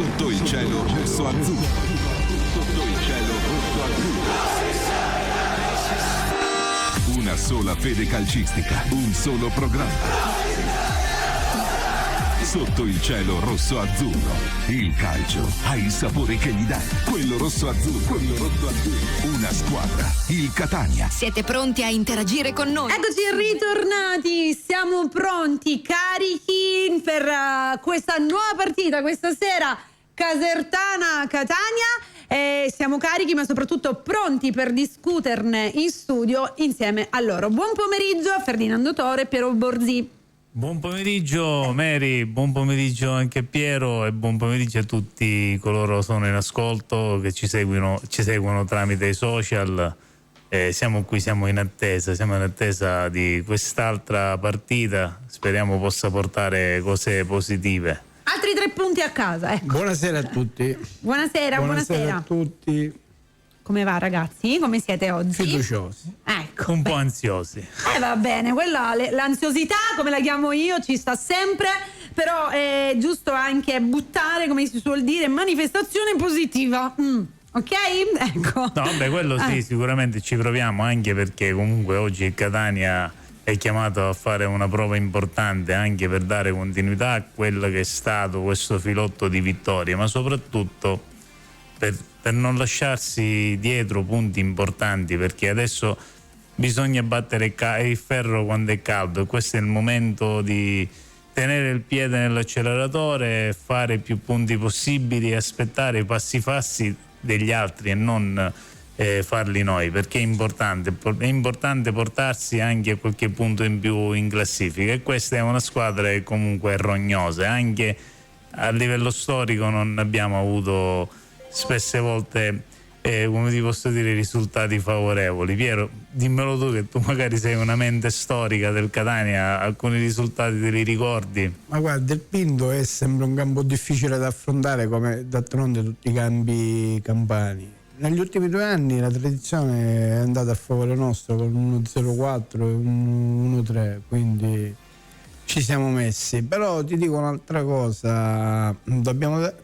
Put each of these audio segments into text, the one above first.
Sotto il cielo rosso azzurro. Sotto il cielo rosso azzurro. Una sola fede calcistica, un solo programma. Sotto il cielo rosso azzurro. Il calcio ha il sapore che gli dà. Quello rosso azzurro. Quello rosso azzurro. Una squadra. Il Catania. Siete pronti a interagire con noi? Eccoci ritornati, siamo pronti, carichi per questa nuova partita questa sera, Casertana-Catania. Siamo carichi ma soprattutto pronti per discuterne in studio insieme a loro. Buon pomeriggio a Ferdinando Toro e Piero Borzi. Buon pomeriggio Mary, buon pomeriggio anche Piero e buon pomeriggio a tutti coloro che sono in ascolto, che ci seguono tramite i social. Siamo qui, siamo in attesa di quest'altra partita, speriamo possa portare cose positive. Altri 3 punti a casa, ecco. Buonasera a tutti. Buonasera a tutti. Come va ragazzi? Come siete oggi? Fiduciosi. Ecco. Un po' ansiosi. Va bene, quella, l'ansiosità, come la chiamo io, ci sta sempre, però è giusto anche buttare, come si suol dire, manifestazione positiva. Ok? Ecco. No, vabbè, quello sì, sicuramente ci proviamo, anche perché comunque oggi il Catania è chiamato a fare una prova importante anche per dare continuità a quello che è stato questo filotto di vittorie, ma soprattutto per non lasciarsi dietro punti importanti, perché adesso bisogna battere il ferro quando è caldo e questo è il momento di tenere il piede nell'acceleratore, fare più punti possibili e aspettare i passi fassi degli altri e non farli noi, perché è importante portarsi anche qualche punto in più in classifica, e questa è una squadra che comunque è rognosa, anche a livello storico non abbiamo avuto spesse volte come ti posso dire, risultati favorevoli. Piero, dimmelo tu, che tu magari sei una mente storica del Catania, alcuni risultati te li ricordi? Ma guarda, il Pinto sembra un campo difficile da affrontare, come d'altronde tutti i campi campani. Negli ultimi 2 anni la tradizione è andata a favore nostro con un 1-0-4 e un 1-3, quindi ci siamo messi. Però ti dico un'altra cosa,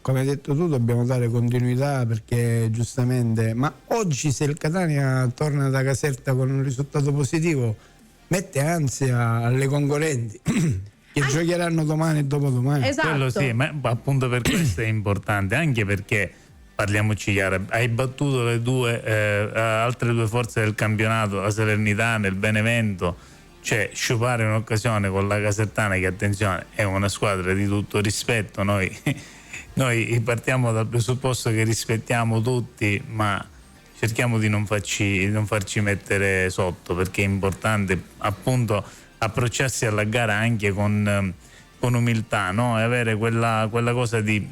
come hai detto tu, dobbiamo dare continuità, perché giustamente, ma oggi se il Catania torna da Caserta con un risultato positivo mette ansia alle concorrenti che giocheranno domani e dopodomani. Esatto. Quello sì, ma appunto per questo è importante, anche perché parliamoci chiaro, hai battuto le altre 2 forze del campionato, la Salernitana e il Benevento. Cioè, sciupare un'occasione con la Casertana, che attenzione è una squadra di tutto rispetto, noi partiamo dal presupposto che rispettiamo tutti, ma cerchiamo di non farci mettere sotto, perché è importante appunto approcciarsi alla gara anche con umiltà, no? E avere quella cosa di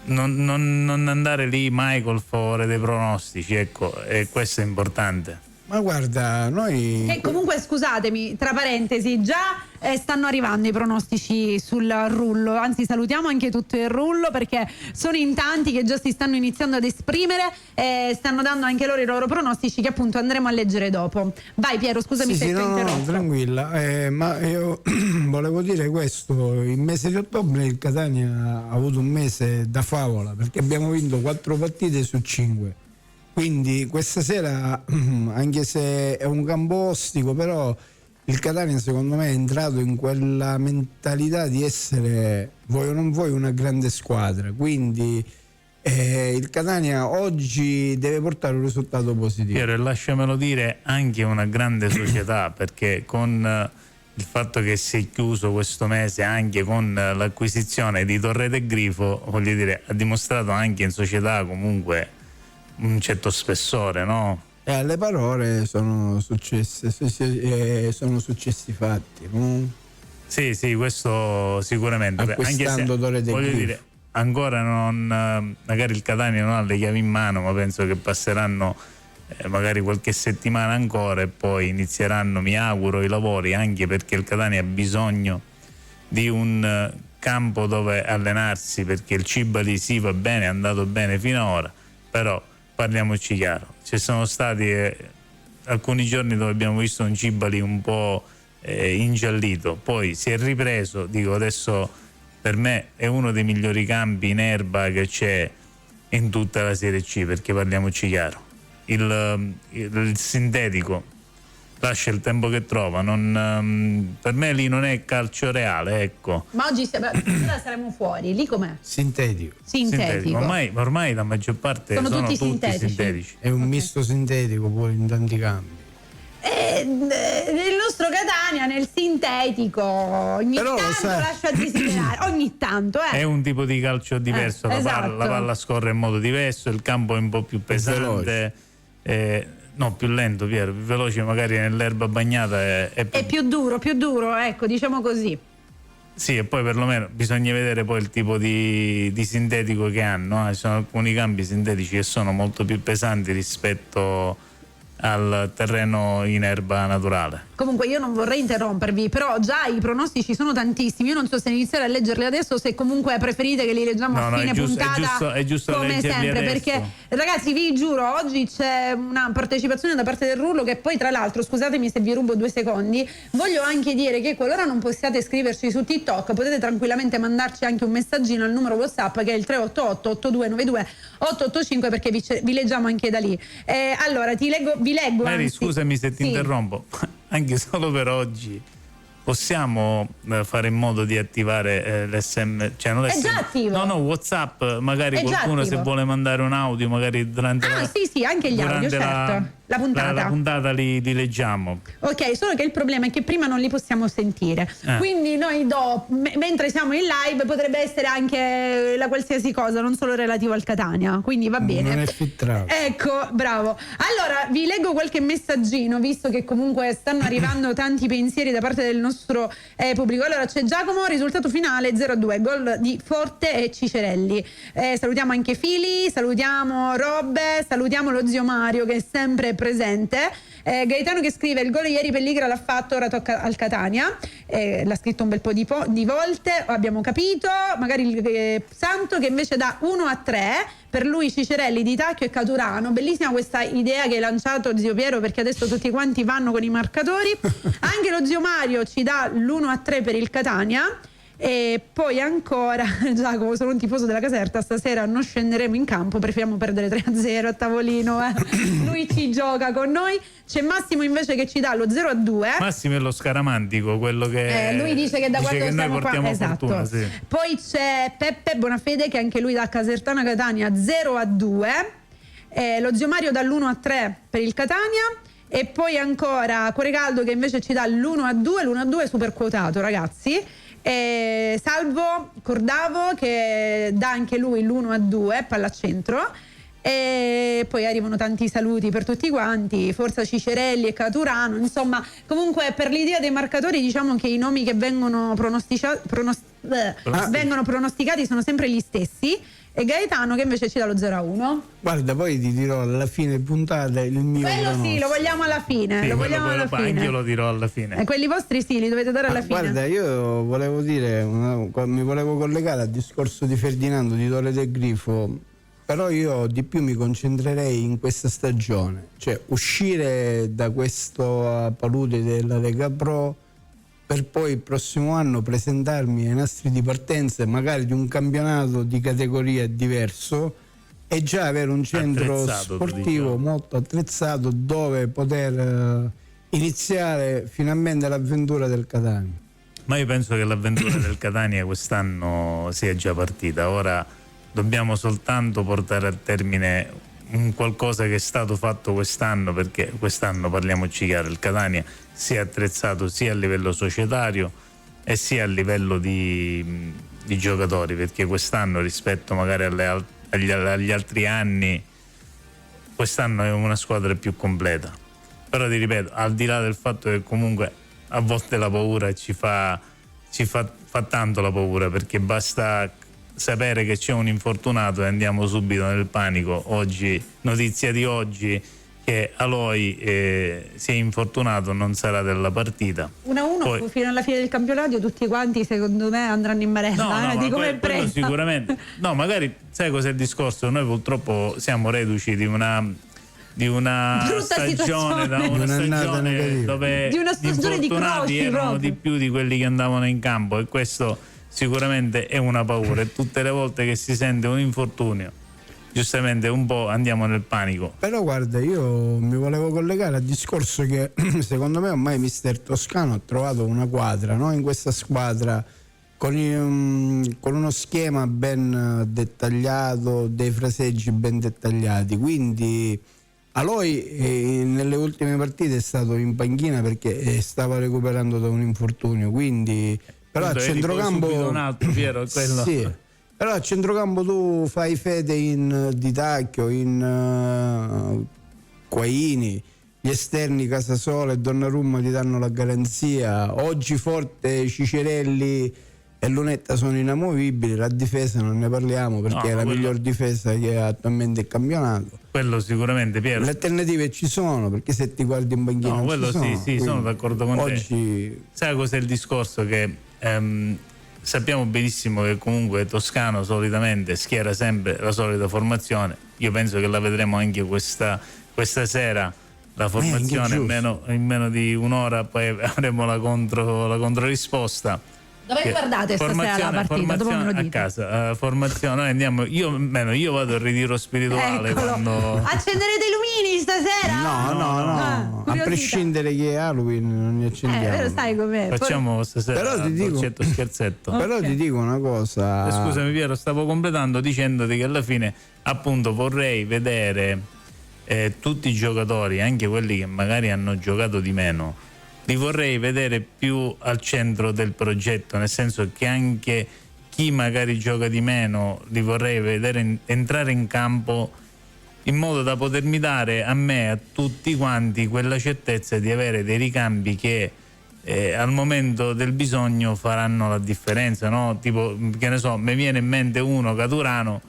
non andare lì mai col favore dei pronostici, ecco, e questo è importante. Ma guarda, noi... E comunque scusatemi, tra parentesi, già stanno arrivando i pronostici sul rullo, anzi salutiamo anche tutto il rullo, perché sono in tanti che già si stanno iniziando ad esprimere e stanno dando anche loro i loro pronostici, che appunto andremo a leggere dopo. Vai Piero, scusami se ti ho interrotto. No, tranquilla, ma io volevo dire questo: il mese di ottobre il Catania ha avuto un mese da favola, perché abbiamo vinto 4 partite su 5. Quindi questa sera, anche se è un campo ostico, però il Catania secondo me è entrato in quella mentalità di essere, vuoi o non vuoi, una grande squadra. Quindi il Catania oggi deve portare un risultato positivo. Piero, e lasciamelo dire, anche una grande società, perché con il fatto che si è chiuso questo mese anche con l'acquisizione di Torrete e Grifo, voglio dire, ha dimostrato anche in società comunque un certo spessore, no? Alle parole sono successi i fatti. Sì, questo sicuramente. Acquistando anche se, voglio dire, ancora magari il Catania non ha le chiavi in mano, ma penso che passeranno magari qualche settimana ancora e poi inizieranno, mi auguro, i lavori, anche perché il Catania ha bisogno di un campo dove allenarsi, perché il Cibali sì, va bene, è andato bene finora, però parliamoci chiaro, ci sono stati alcuni giorni dove abbiamo visto un Cibali un po' ingiallito, poi si è ripreso, dico adesso per me è uno dei migliori campi in erba che c'è in tutta la Serie C, perché parliamoci chiaro, il sintetico lascia il tempo che trova, per me lì non è calcio reale, ecco. Ma oggi saremo fuori, lì com'è? Sintetico. Sintetico. Ormai la maggior parte sono tutti sintetici. È un misto sintetico poi in tanti campi. Nel nostro Catania, nel sintetico, ogni Però, tanto lascia desiderare, ogni tanto. È un tipo di calcio diverso, esatto. la palla scorre in modo diverso, il campo è un po' più pesante, no, più lento, Piero, più veloce, magari nell'erba bagnata è più duro, ecco, diciamo così. Sì, e poi perlomeno bisogna vedere poi il tipo di sintetico che hanno. Ci sono alcuni campi sintetici che sono molto più pesanti rispetto al terreno in erba naturale. Comunque io non vorrei interrompervi, però già i pronostici sono tantissimi. Io non so se iniziare a leggerli adesso o se comunque preferite che li leggiamo a fine puntata, è giusto come sempre, adesso. perché ragazzi vi giuro oggi c'è una partecipazione da parte del Rullo, che poi tra l'altro, scusatemi se vi rubo 2 secondi, voglio anche dire che qualora non possiate scriverci su TikTok potete tranquillamente mandarci anche un messaggino al numero WhatsApp che è il 388 8292 885, perché vi leggiamo anche da lì. Allora vi leggo. Mary, scusami se ti interrompo, anche solo per oggi possiamo fare in modo di attivare l'SM, cioè non è già attivo. No, WhatsApp, magari è qualcuno se vuole mandare un audio magari durante sì, anche gli audio, certo. La puntata li leggiamo. Ok, solo che il problema è che prima non li possiamo sentire. Quindi noi mentre siamo in live potrebbe essere anche la qualsiasi cosa, non solo relativo al Catania. Quindi va bene. Non è filtrato. Ecco, bravo. Allora, vi leggo qualche messaggino, visto che comunque stanno arrivando tanti pensieri da parte del nostro pubblico. Allora, c'è Giacomo, risultato finale 0-2, gol di Forte e Cicerelli. Salutiamo anche Fili, salutiamo Robbe, salutiamo lo zio Mario che è sempre presente. Gaetano che scrive: il gol ieri Pelligra l'ha fatto, ora tocca al Catania. L'ha scritto un bel po' di volte, abbiamo capito. Magari il Santo che invece dà 1-3, per lui Cicerelli, Di Tacchio e Caturano. Bellissima questa idea che hai lanciato, zio Piero, perché adesso tutti quanti vanno con i marcatori. Anche lo zio Mario ci dà l'1-3 per il Catania. E poi ancora Giacomo, sono un tifoso della Caserta, stasera non scenderemo in campo, preferiamo perdere 3-0 a tavolino, lui ci gioca con noi. C'è Massimo invece che ci dà lo 0-2. Massimo è lo scaramantico, quello che lui dice che da quando stiamo qua, esatto. Fortuna, sì. Poi c'è Peppe Bonafede che anche lui da Casertana Catania 0-2. Lo zio Mario dà l'1-3 per il Catania. E poi ancora Cuore Caldo che invece ci dà l'1-2 super quotato, ragazzi. Salvo Cordavo che dà anche lui l'1-2, palla a centro. E poi arrivano tanti saluti per tutti quanti, Forza Cicerelli e Caturano. Insomma, comunque per l'idea dei marcatori, diciamo che i nomi che vengono pronosticati sono sempre gli stessi. E Gaetano che invece ci dà lo 0-1. Guarda, poi ti dirò alla fine puntata il mio quello sì, lo vogliamo alla fine. Sì, lo vogliamo alla fine. Anch'io lo dirò alla fine. E quelli vostri sì, li dovete dare alla fine. Guarda, io volevo dire, mi volevo collegare al discorso di Ferdinando di Torre del Grifo, però io di più mi concentrerei in questa stagione, cioè uscire da questo palude della Lega Pro per poi il prossimo anno presentarmi ai nastri di partenza magari di un campionato di categoria diverso e già avere un centro sportivo molto attrezzato dove poter iniziare finalmente l'avventura del Catania. Ma io penso che l'avventura del Catania quest'anno sia già partita, ora dobbiamo soltanto portare a termine un qualcosa che è stato fatto quest'anno, perché quest'anno, parliamoci chiaro, il Catania si è attrezzato sia a livello societario e sia a livello di giocatori, perché quest'anno rispetto magari agli altri anni, quest'anno è una squadra più completa. Però ti ripeto, al di là del fatto che comunque a volte la paura ci fa tanto la paura, perché basta sapere che c'è un infortunato e andiamo subito nel panico. Oggi, notizia di oggi, che Aloi si è infortunato, non sarà della partita. 1-1 poi, fino alla fine del campionato tutti quanti secondo me andranno in barella, di come quello sicuramente. No, magari sai cos'è il discorso? Noi purtroppo siamo reduci di una stagione, dove di una stagione di croci erano proprio. di più di quelli che andavano in campo, e questo sicuramente è una paura, e tutte le volte che si sente un infortunio giustamente un po' andiamo nel panico. Però guarda, io mi volevo collegare al discorso che secondo me ormai mister Toscano ha trovato una quadra, no? In questa squadra con uno schema ben dettagliato, dei fraseggi ben dettagliati, quindi Aloi nelle ultime partite è stato in panchina perché stava recuperando da un infortunio, quindi però a centrocampo un altro, Piero, quello. Sì. Però a centrocampo tu fai fede in Di Tacchio, in Quaini, gli esterni Casasola e Donnarumma ti danno la garanzia. Oggi Forte, Cicerelli e Lunetta sono inamovibili, la difesa non ne parliamo perché è la miglior difesa che ha attualmente il campionato. Quello sicuramente, Piero. Le alternative ci sono, perché se ti guardi in banchina non quello ci sono, sì, sono d'accordo con te. Sai cos'è il discorso? Che sappiamo benissimo che comunque Toscano solitamente schiera sempre la solita formazione. Io penso che la vedremo anche questa sera, la formazione in meno di un'ora, poi avremo la controrisposta. Dove guardate stasera la partita? Dopo me lo dite. A casa, formazione, noi andiamo, io vado al ritiro spirituale. Quando... Accenderete i lumini stasera? No. A prescindere che è Halloween non ne accendiamo. Però sai com'è. Facciamo stasera però ti dico, scherzetto. Però ti dico una cosa. Scusami Piero, stavo completando dicendoti che alla fine appunto vorrei vedere tutti i giocatori, anche quelli che magari hanno giocato di meno, li vorrei vedere più al centro del progetto, nel senso che anche chi magari gioca di meno li vorrei vedere entrare in campo, in modo da potermi dare a me, a tutti quanti, quella certezza di avere dei ricambi che al momento del bisogno faranno la differenza, no? Tipo, che ne so, mi viene in mente uno, Caturano,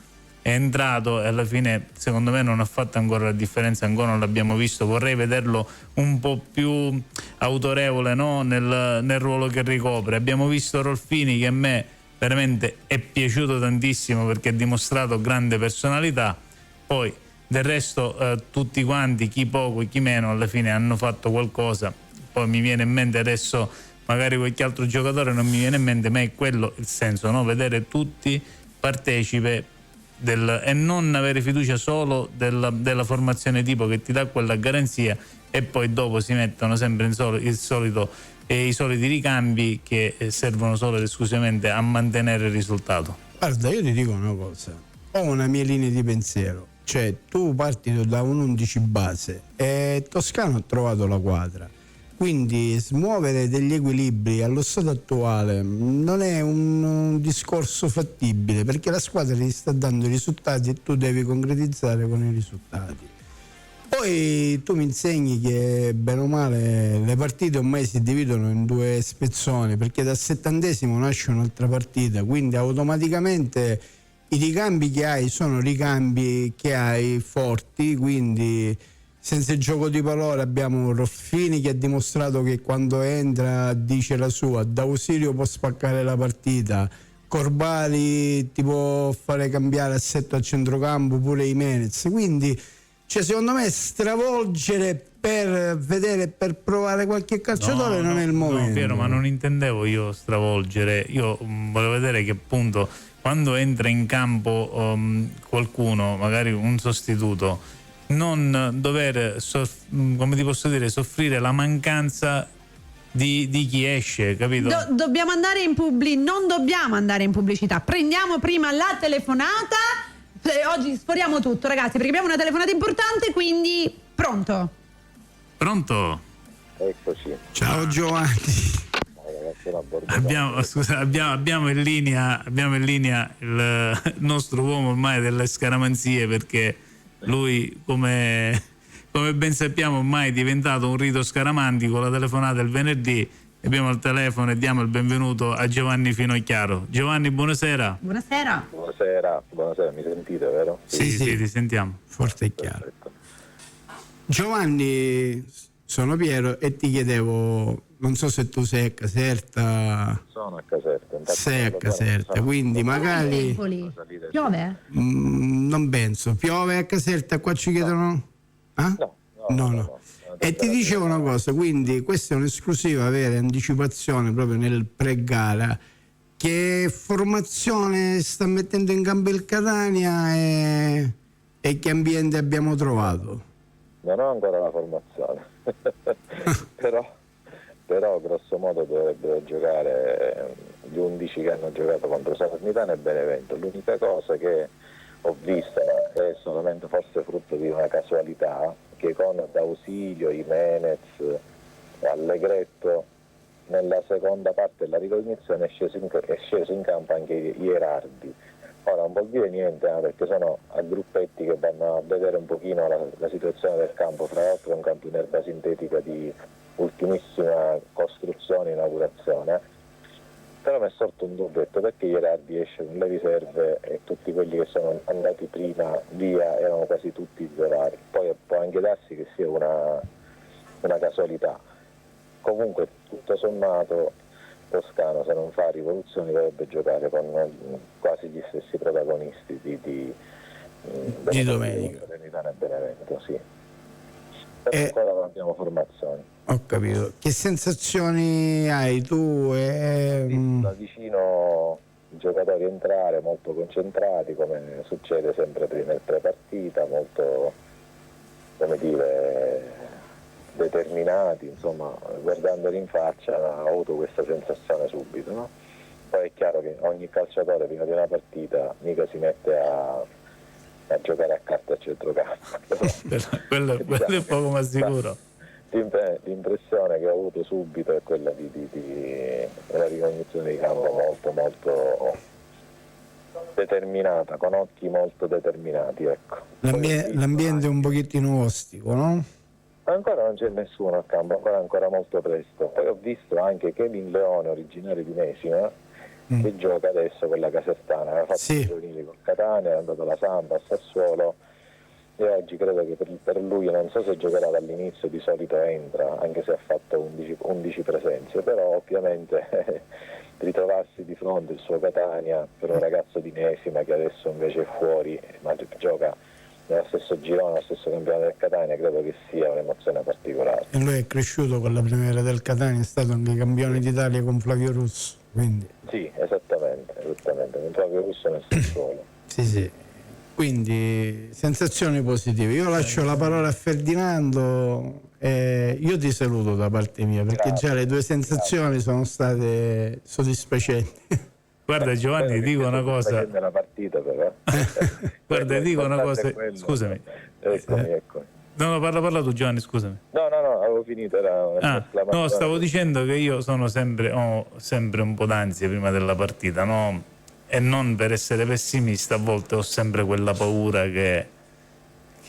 è entrato e alla fine secondo me non ha fatto ancora la differenza, ancora non l'abbiamo visto. Vorrei vederlo un po' più autorevole, no? nel ruolo che ricopre. Abbiamo visto Rolfini, che a me veramente è piaciuto tantissimo perché ha dimostrato grande personalità. Poi del resto tutti quanti, chi poco e chi meno, alla fine hanno fatto qualcosa. Poi mi viene in mente adesso magari qualche altro giocatore, non mi viene in mente, ma è quello il senso, no? Vedere tutti partecipe e non avere fiducia solo della formazione tipo, che ti dà quella garanzia, e poi dopo si mettono sempre i soliti ricambi che servono solo ed esclusivamente a mantenere il risultato. Guarda, io ti dico una cosa, ho una mia linea di pensiero, cioè tu parti da un 11 base e Toscano ha trovato la quadra. Quindi smuovere degli equilibri allo stato attuale non è un discorso fattibile, perché la squadra ti sta dando i risultati e tu devi concretizzare con i risultati. Poi tu mi insegni che bene o male le partite ormai si dividono in due spezzoni, perché dal 70° nasce un'altra partita, quindi automaticamente i ricambi che hai sono ricambi che hai forti, quindi senza il gioco di parole abbiamo Roffini che ha dimostrato che quando entra dice la sua, D'Ausilio può spaccare la partita, Corbali ti può fare cambiare assetto a centrocampo, pure Jimenez, quindi secondo me stravolgere per vedere, per provare qualche calciatore non è il momento. No, Piero, ma non intendevo io stravolgere, io volevo vedere che appunto quando entra in campo qualcuno, magari un sostituto, non dover, come ti posso dire, soffrire la mancanza di chi esce, capito? Dobbiamo andare in non dobbiamo andare in pubblicità. Prendiamo prima la telefonata. Oggi sforiamo tutto, ragazzi, perché abbiamo una telefonata importante, quindi pronto? Eccoci. Ciao Giovanni. Abbiamo in linea il nostro uomo ormai delle scaramanzie, perché lui, come ben sappiamo, ormai è diventato un rito scaramantico. La telefonata il venerdì, abbiamo al telefono e diamo il benvenuto a Giovanni Finocchiaro. Giovanni, buonasera. Buonasera, mi sentite, vero? Sì, ti sentiamo. Forte e chiaro. Perfetto. Giovanni, sono Piero e ti chiedevo, non so se tu sei a Caserta. Sono a Caserta. Sei a Caserta, quindi magari... Piove? Non penso. Piove a Caserta, qua ci chiedono? Ah? No. E ti dicevo una cosa, quindi questa è un'esclusiva, avere anticipazione proprio nel pre-gara. che formazione sta mettendo in campo il Catania e che ambiente abbiamo trovato? Non ho ancora la formazione, però grosso modo dovrebbero giocare gli 11 che hanno giocato contro Salernitana e Benevento. L'unica cosa che ho visto, ma è solamente forse frutto di una casualità, che con D'Ausilio, Jimenez, Allegretto nella seconda parte della ricognizione è sceso in campo anche Ierardi. Ora non vuol dire niente, perché sono a gruppetti che vanno a vedere un pochino la situazione del campo. Fra l'altro è un campo in erba sintetica di ultimissima costruzione, inaugurazione, però mi è sorto un dubbio, perché Ierardi esce con le riserve e tutti quelli che sono andati prima via erano quasi tutti titolari. Poi può anche darsi che sia una casualità. Comunque tutto sommato Toscano, se non fa rivoluzioni, dovrebbe giocare con quasi gli stessi protagonisti di domenica. Salernitana e Benevento, sì. Però ancora non abbiamo formazioni. Ho capito. Che sensazioni hai tu? Da vicino i giocatori entrare molto concentrati, come succede sempre prima del prepartita, molto, come dire, determinati, insomma, guardandoli in faccia ho avuto questa sensazione subito, no? Poi è chiaro che ogni calciatore prima di una partita mica si mette a giocare a carte a centrocampo. quello è poco ma sicuro. L'impressione che ho avuto subito è quella di una ricognizione di campo molto molto determinata, con occhi molto determinati, ecco. L'ambiente è un pochettino ostico, no? Ancora non c'è nessuno a campo, ancora molto presto. Poi ho visto anche Kevin Leone, originario di Messina, che gioca adesso con la Casertana, aveva fatto i giovanili col Catania, è andato alla Sampa, a Sassuolo, e oggi credo che per lui, non so se giocherà dall'inizio, di solito entra, anche se ha fatto 11 presenze, però ovviamente ritrovarsi di fronte il suo Catania per un ragazzo di Messina che adesso invece è fuori, ma gioca nello stesso girone, nello stesso campionato del Catania, credo che sia un'emozione particolare. E lui è cresciuto con la primavera del Catania, è stato anche campione d'Italia con Flavio Russo, quindi... Sì, esattamente, con Flavio Russo nel Sassuolo. Sì. Quindi sensazioni positive. Io lascio la parola a Ferdinando e io ti saluto da parte mia, perché Grazie. già le tue sensazioni sono state soddisfacenti. Guarda Giovanni, ti dico una cosa. La partita, però. Guarda, ti dico una cosa. Scusami. Eccomi. No, parla tu Giovanni, scusami. No, avevo finito, era no, stavo dicendo che io ho sempre un po' d'ansia prima della partita, no? E non per essere pessimista, a volte ho sempre quella paura che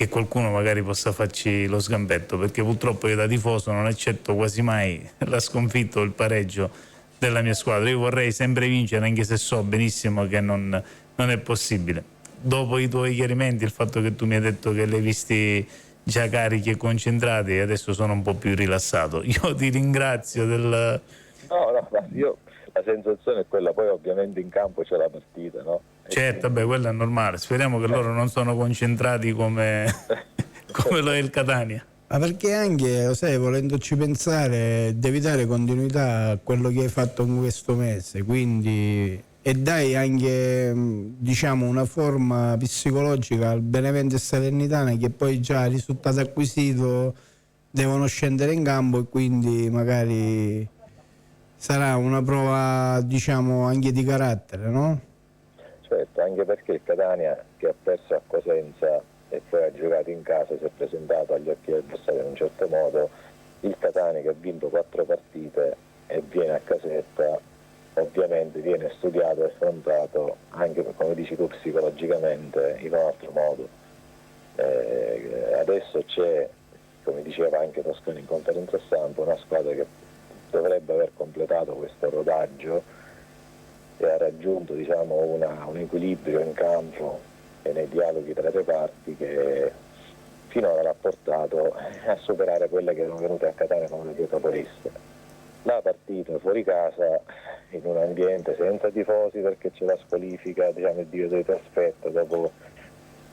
qualcuno magari possa farci lo sgambetto, perché purtroppo io da tifoso non accetto quasi mai la sconfitta o il pareggio della mia squadra. Io vorrei sempre vincere, anche se so benissimo che non è possibile. Dopo i tuoi chiarimenti, il fatto che tu mi hai detto che li hai visti già carichi e concentrati, adesso sono un po' più rilassato. Io ti ringrazio del... No, io la sensazione è quella, poi ovviamente in campo c'è la partita, no? Certo, beh, quello è normale. Speriamo che loro non sono concentrati come lo è il Catania. Ma perché anche, lo sai, volendoci pensare, devi dare continuità a quello che hai fatto in questo mese, quindi, e dai anche, diciamo, una forma psicologica al Benevento e Salernitana, che poi già risultato acquisito devono scendere in campo, e quindi magari sarà una prova, diciamo, anche di carattere, no? Certo, anche perché il Catania, che ha perso a Cosenza e poi ha giocato in casa, si è presentato agli occhi del avversario in un certo modo. Il Catania, che ha vinto 4 partite e viene a casetta, ovviamente viene studiato e affrontato anche, come dici tu, psicologicamente in un altro modo. Adesso c'è, come diceva anche Toscano in conferenza stampa, una squadra che dovrebbe aver completato questo rodaggio e ha raggiunto, diciamo, un equilibrio in campo e nei dialoghi tra le parti che finora l'ha portato a superare quelle che erano venute a Catania come le due capoliste. La partita fuori casa, in un ambiente senza tifosi, perché c'è la squalifica, diciamo, il divieto di trasferta dopo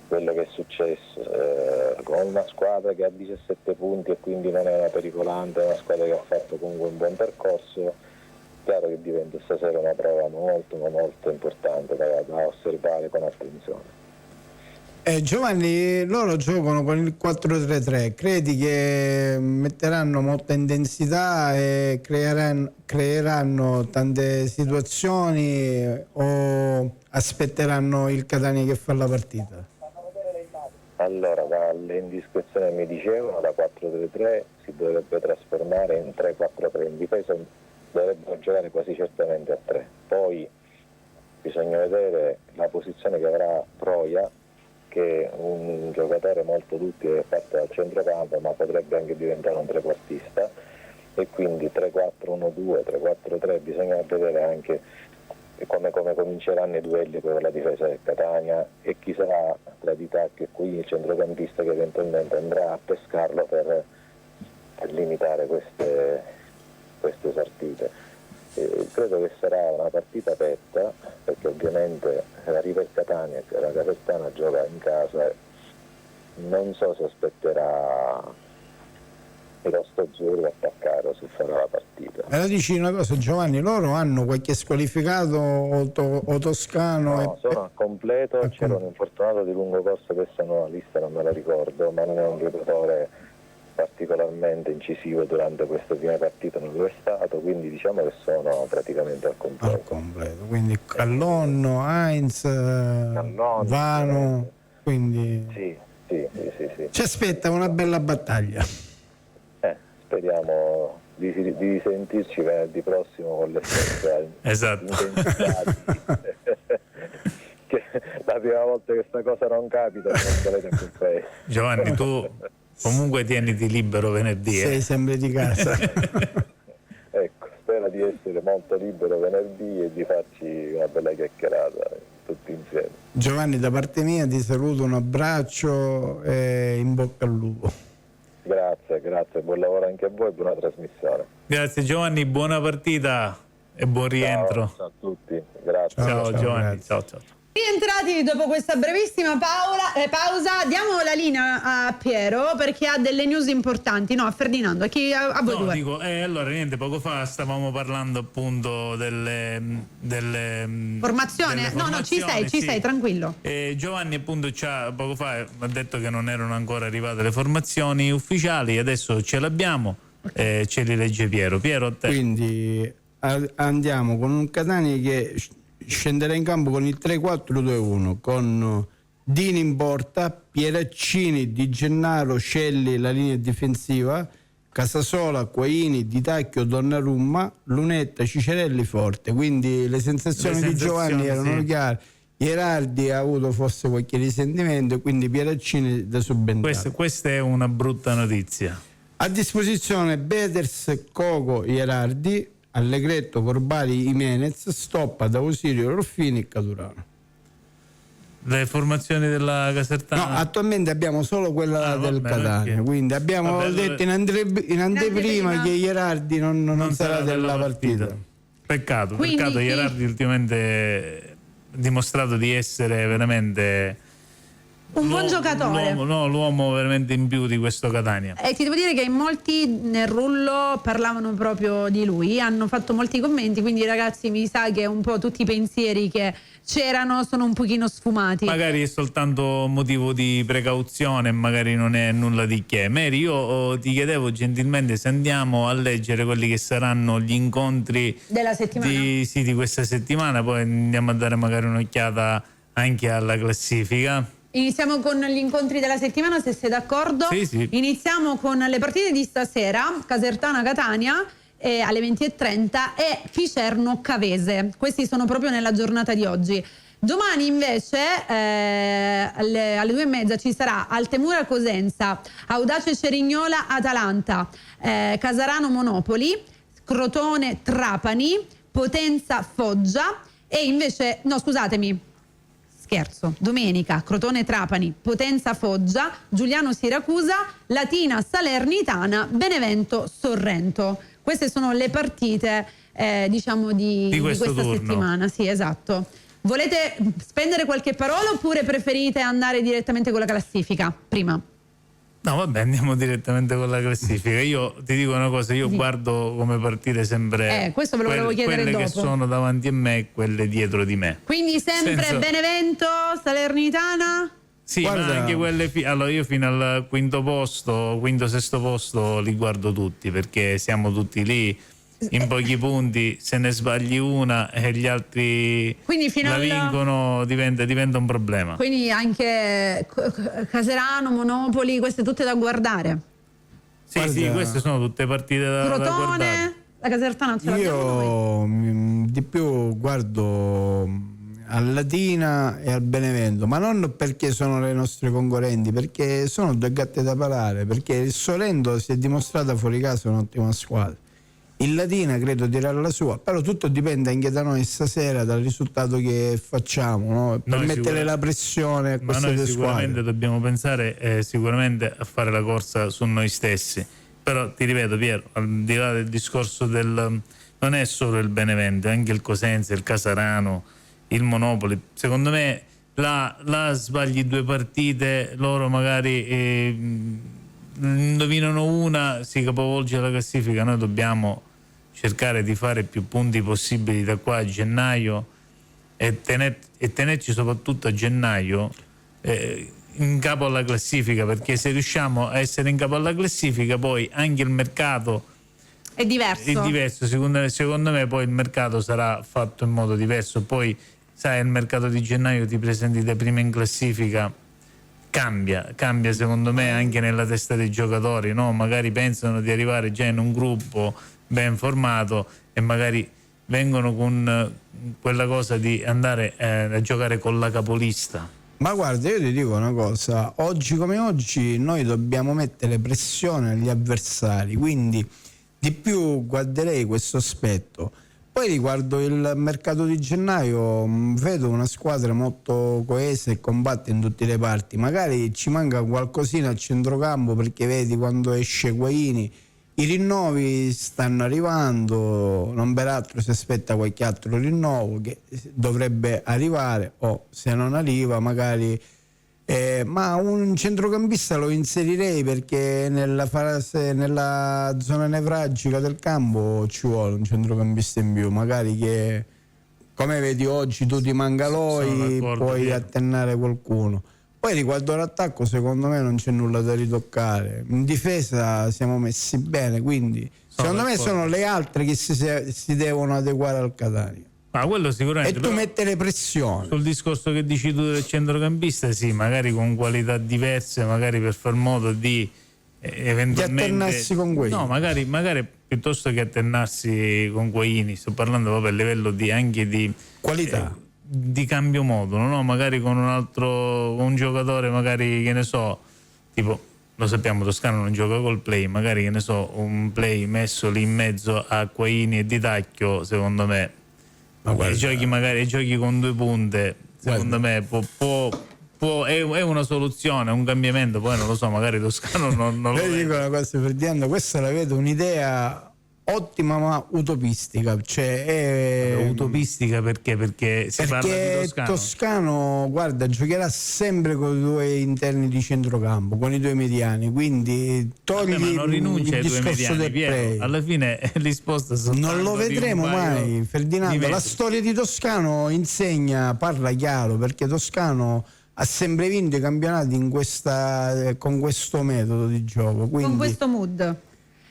quello che è successo, con una squadra che ha 17 punti e quindi non è una pericolante, una squadra che ha fatto comunque un buon percorso, chiaro che diventa stasera una prova molto ma molto importante da osservare con attenzione. Giovanni, loro giocano con il 4-3-3, credi che metteranno molta intensità e creeranno tante situazioni o aspetteranno il Catania che fa la partita? Allora, dalle indiscrezioni mi dicevano da 4-3-3 si dovrebbe trasformare in 3-4-3, in difesa dovrebbero giocare quasi certamente a 3, poi bisogna vedere la posizione che avrà Troia, che è un giocatore molto duttile fatto al centrocampo, ma potrebbe anche diventare un trequartista, e quindi 3-4-1-2, 3-4-3, bisogna vedere anche come cominceranno i duelli per la difesa del Catania e chi sarà tra Di Tacco e qui il centrocampista che eventualmente andrà a pescarlo per limitare queste partite. Credo che sarà una partita aperta, perché ovviamente arriva il Catania e la Casertana gioca in casa e non so se aspetterà il rosso-azzurro attaccare o se farà la partita. Me la dici una cosa, Giovanni, loro hanno qualche squalificato o toscano? No, sono a completo, c'era un infortunato di lungo corso, adesso no, la lista non me la ricordo, ma non è un giocatore particolarmente incisivo durante queste prime partite, non lo è stato, quindi diciamo che sono praticamente al completo. Quindi Callonno, Heinz, Vano, quindi Sì. ci aspetta una bella battaglia. Speriamo di sentirci venerdì prossimo con le stesse Esatto. intensità. Che la prima volta che sta cosa non capita, non volete più paese. Giovanni, tu comunque tieniti libero venerdì. Sei sempre di casa. Ecco, spero di essere molto libero venerdì e di farci una bella chiacchierata tutti insieme. Giovanni, da parte mia ti saluto, un abbraccio e in bocca al lupo. Grazie, buon lavoro anche a voi e buona trasmissione. Grazie Giovanni, buona partita e buon rientro. Ciao a tutti, grazie. Ciao Giovanni, grazie. ciao. Rientrati dopo questa brevissima pausa, diamo la linea a Piero perché ha delle news importanti, no, a Ferdinando, a voi due. Dico, allora niente, poco fa stavamo parlando appunto delle Formazione? No, ci sei, tranquillo. Giovanni appunto poco fa ha detto che non erano ancora arrivate le formazioni ufficiali, adesso ce l'abbiamo, ce li legge Piero. Piero, a te. Quindi andiamo con un Catania che scenderà in campo con il 3-4-2-1 con Dini in porta, Pieraccini, Di Gennaro, Scelli la linea difensiva, Casasola, Quaini, Di Tacchio, Donnarumma, Lunetta, Cicerelli, Forte. Quindi le sensazioni di Giovanni erano chiare. Ierardi ha avuto forse qualche risentimento e quindi Pieraccini da subentrare. Questa è una brutta notizia. A disposizione Beders, Coco, Ierardi, Allegretto, Corbari, Jimenez, Stoppa, Dausirio, Ruffini e Caturano. Le formazioni della Casertana? No, attualmente abbiamo solo quella del Catania, okay. Quindi abbiamo detto in anteprima che Ierardi non sarà della partita. Peccato, Quindi Ierardi ultimamente ha dimostrato di essere veramente un buon giocatore. L'uomo veramente in più di questo Catania. E ti devo dire che in molti nel rullo parlavano proprio di lui, hanno fatto molti commenti, quindi ragazzi mi sa che un po' tutti i pensieri che c'erano sono un pochino sfumati. Magari è soltanto motivo di precauzione, magari non è nulla di che. Mary, io ti chiedevo gentilmente se andiamo a leggere quelli che saranno gli incontri della settimana di questa settimana, poi andiamo a dare magari un'occhiata anche alla classifica. Iniziamo con gli incontri della settimana, se sei d'accordo. Sì. Iniziamo con le partite di stasera: Casertana-Catania alle 20:30 e Ficerno-Cavese. Questi sono proprio nella giornata di oggi. Domani invece alle 2:30 ci sarà Altemura-Cosenza, Audace Cerignola-Atalanta, Casarano-Monopoli, Crotone-Trapani, Potenza-Foggia e invece, no scusatemi, scherzo, domenica Crotone-Trapani, Potenza-Foggia, Giuliano-Siracusa, Latina-Salernitana, Benevento-Sorrento. Queste sono le partite diciamo di questa turno. settimana. Sì, esatto. Volete spendere qualche parola oppure preferite andare direttamente con la classifica prima? No, vabbè, andiamo direttamente con la classifica. Io ti dico una cosa, io guardo come partire sempre questo ve lo volevo chiedere quelle dopo. che sono davanti a me e quelle dietro di me. Quindi sempre Senza- Benevento, Salernitana? Sì, Guarda- ma anche quelle allora io fino al quinto, sesto posto li guardo tutti, perché siamo tutti lì in pochi punti, se ne sbagli una e gli altri Quindi fino la al- vincono, diventa un problema. Quindi anche Caserano, Monopoli, queste tutte da guardare. Sì, Guarda- sì, queste sono tutte partite da guardare. Crotone, la Casertana ce l'abbiamo noi. Io di più guardo al Latina e al Benevento, ma non perché sono le nostre concorrenti, perché sono due gatte da parare, perché il Sorrento si è dimostrata fuori casa un'ottima squadra. Il Latina credo dirà la sua, però tutto dipende anche da noi stasera, dal risultato che facciamo, no? Per Noi mettere la pressione a Ma queste noi due sicuramente squadre. dobbiamo pensare sicuramente a fare la corsa su noi stessi. Però ti ripeto, Piero, al di là del discorso non è solo il Benevento, è anche il Cosenza, il Casarano, il Monopoli. Secondo me là sbagli due partite, loro magari indovinano una, si capovolge la classifica. Noi dobbiamo cercare di fare più punti possibili da qua a gennaio e tenerci soprattutto a gennaio in capo alla classifica, perché se riusciamo a essere in capo alla classifica poi anche il mercato È diverso. è diverso. Secondo me poi il mercato sarà fatto in modo diverso. Poi sai, il mercato di gennaio ti presenti da prima in classifica, cambia secondo me anche nella testa dei giocatori, no? Magari pensano di arrivare già in un gruppo ben formato e magari vengono con quella cosa di andare a giocare con la capolista. Ma guarda, io ti dico una cosa, oggi come oggi noi dobbiamo mettere pressione agli avversari, quindi di più guarderei questo aspetto. Poi riguardo il mercato di gennaio vedo una squadra molto coesa e combatte in tutte le parti, magari ci manca qualcosina al centrocampo, perché vedi quando esce Guaini i rinnovi stanno arrivando, non peraltro si aspetta qualche altro rinnovo che dovrebbe arrivare, o se non arriva magari ma un centrocampista lo inserirei, perché nella zona nevralgica del campo ci vuole un centrocampista in più, magari che come vedi oggi tu ti manca Sono lui, d'accordo, puoi Piero. attennare qualcuno. Poi riguardo l'attacco secondo me non c'è nulla da ritoccare, in difesa siamo messi bene, quindi secondo me d'accordo. sono le altre che si devono adeguare al Catania Ma quello e sicuramente. tu però mettere pressione. sul discorso che dici tu del centrocampista, sì, magari con qualità diverse, magari per far modo di eventualmente alternarsi con Guaini. No, magari piuttosto che alternarsi con Guaini, sto parlando proprio a livello anche di Qualità. di cambio modulo, no? Magari con un giocatore, magari, che ne so, tipo, lo sappiamo, Toscano non gioca col play, magari, che ne so, un play messo lì in mezzo a Guaini e Di Tacchio, secondo me, Ma guarda, giochi con due punte, secondo me è una soluzione, un cambiamento. Poi non lo so, magari Toscano non lo io vede. dico una cosa, Ferdinando, questa la vedo un'idea ottima ma utopistica, cioè è Utopistica perché si parla di perché Toscano, guarda, giocherà sempre con i due interni di centrocampo, con i due mediani, quindi togli Vabbè, ma non rinuncia il ai due discorso mediani, del Piero. play. Alla fine risposta soltanto Non lo di un vedremo paio mai, Ferdinando. di La metri. storia di Toscano parla chiaro, perché Toscano ha sempre vinto i campionati con questo metodo di gioco. Quindi Con questo mood.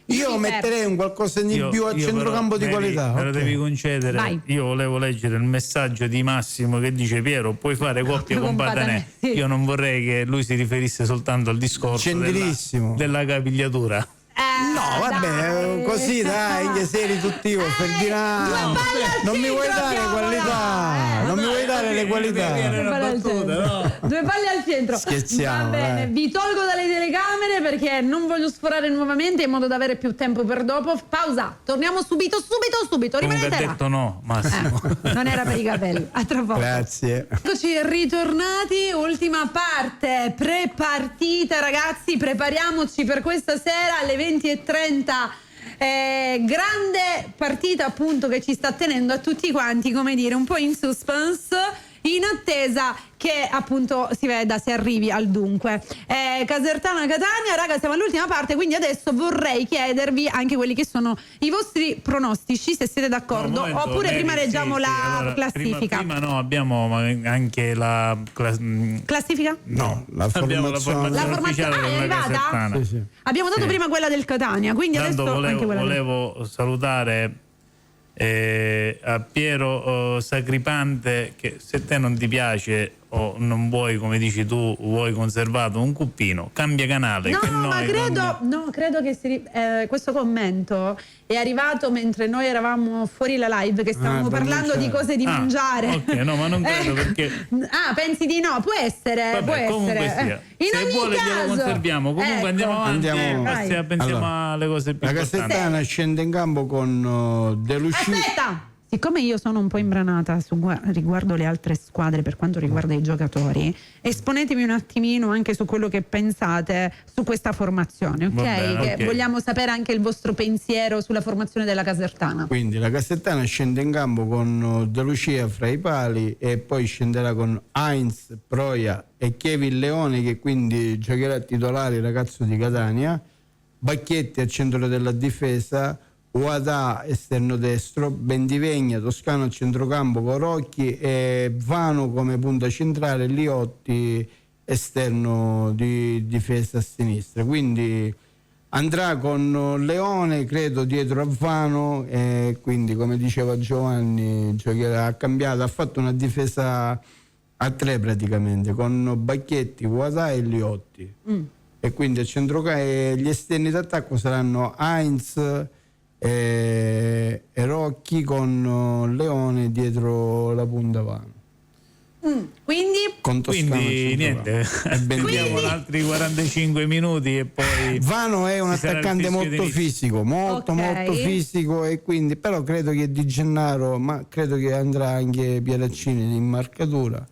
io mi metterei un qualcosa di Io- più a io centrocampo però, di qualità. Me lo ok. devi concedere. Vai. Io volevo leggere il messaggio di Massimo che dice: Piero, puoi fare coppia con Patanè. sì. Io non vorrei che lui si riferisse soltanto al discorso Gentilissimo. della capigliatura. No, vabbè, così dai, che sei riduttivo, Ferdinando. due palle al Non mi centro vuoi dare abbiamo qualità, là, non mi vuoi dare le qualità. Due palle al centro. Scherziamo, Va bene, dai. vi tolgo dalle telecamere perché non voglio sforare nuovamente in modo da avere più tempo per dopo. Pausa, torniamo subito. Comunque Rimanete ha là. detto no, Massimo. Non era per i capelli. A tra poco. Grazie. Eccoci ritornati, ultima parte pre-partita, ragazzi, prepariamoci per questa sera alle 20:30. Grande partita appunto che ci sta tenendo a tutti quanti, come dire, un po' in suspense, in attesa che appunto si veda se arrivi al dunque. Casertana Catania, raga, siamo all'ultima parte, quindi adesso vorrei chiedervi anche quelli che sono i vostri pronostici, se siete d'accordo, oppure prima leggiamo la classifica. Prima no, abbiamo anche la classifica? No, abbiamo la formazione ufficiale è della arrivata? Casertana. Sì. Abbiamo dato prima quella del Catania, quindi Tanto adesso anche quella volevo salutare a Piero Sacripante, che se te non ti piace o non vuoi, come dici tu, vuoi conservato un cuppino, cambia canale. No, che ma credo che questo commento è arrivato mentre noi eravamo fuori la live, che stavamo parlando di cose di mangiare. Ok, no, ma non credo perché... pensi di no? Può essere. Vabbè, può comunque essere. sia. In Se ogni vuole caso, glielo conserviamo. Comunque andiamo avanti. Pensiamo alle cose più La importanti. Casertana scende in campo con De Lucia. Aspetta! Siccome io sono un po' imbranata riguardo le altre squadre per quanto riguarda i giocatori, esponetemi un attimino anche su quello che pensate su questa formazione, ok? Va bene, Che vogliamo sapere anche il vostro pensiero sulla formazione della Casertana. Quindi la Casertana scende in campo con De Lucia fra i pali e poi scenderà con Heinz, Proia e Kevin Leone, che quindi giocherà titolare, ragazzo di Catania, Bacchetti al centro della difesa, Uadà esterno destro, Bendivegna Toscano a centrocampo con Rocchi e Vano come punta centrale, Liotti esterno di difesa a sinistra. Quindi andrà con Leone, credo, dietro a Vano, e quindi, come diceva Giovanni, giocherà, ha cambiato, ha fatto una difesa a 3 praticamente, con Bacchetti, Uadà e Liotti. E quindi a centrocampo gli esterni d'attacco saranno Heinz e Rocchi, con Leone dietro la punta Vano. Quindi niente, aspettiamo altri 45 minuti e poi Vano è un attaccante molto fisico, molto fisico, e quindi però credo che Di Gennaro, ma credo che andrà anche Pieraccini in marcatura.